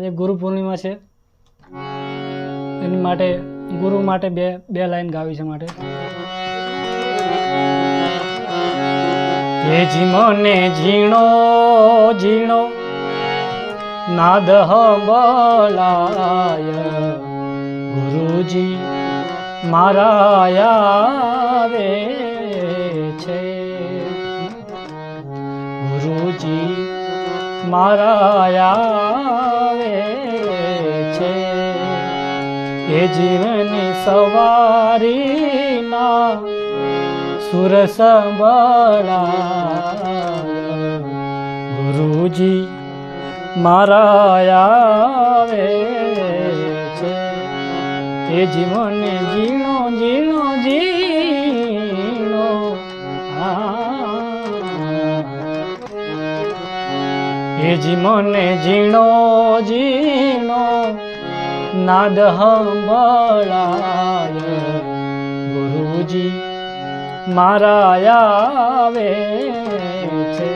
આજે ગુરુ પૂર્ણિમા છે, એની માટે ગુરુ માટે બે લાઈન ગાવી છે માટે હે જી મને ઝીણો ઝીણો નાદ હંભળાય ગુરુજી મારા આવે છે, ગુરુજી મારા આવે છે, એ જીવની સવારીના સુર સંભળાય ગુરુજી મારા આવે છે, એ જીવને ઝીણો ઝીણો ઝીણો એ જીવને ઝીણો ઝીણો નાદ હંભળાય ગુરુજી મારા આવે છે।